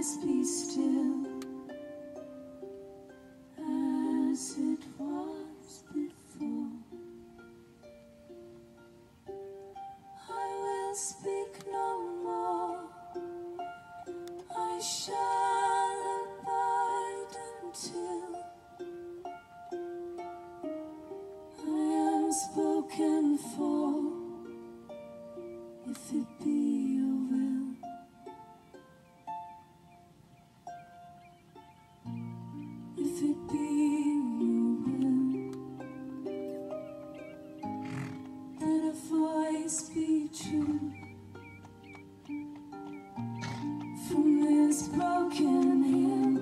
voice be still as it was before. I will speak no more. I shall abide until I am spoken for, if it be your will. If it be your will, let a voice be true from this broken hill.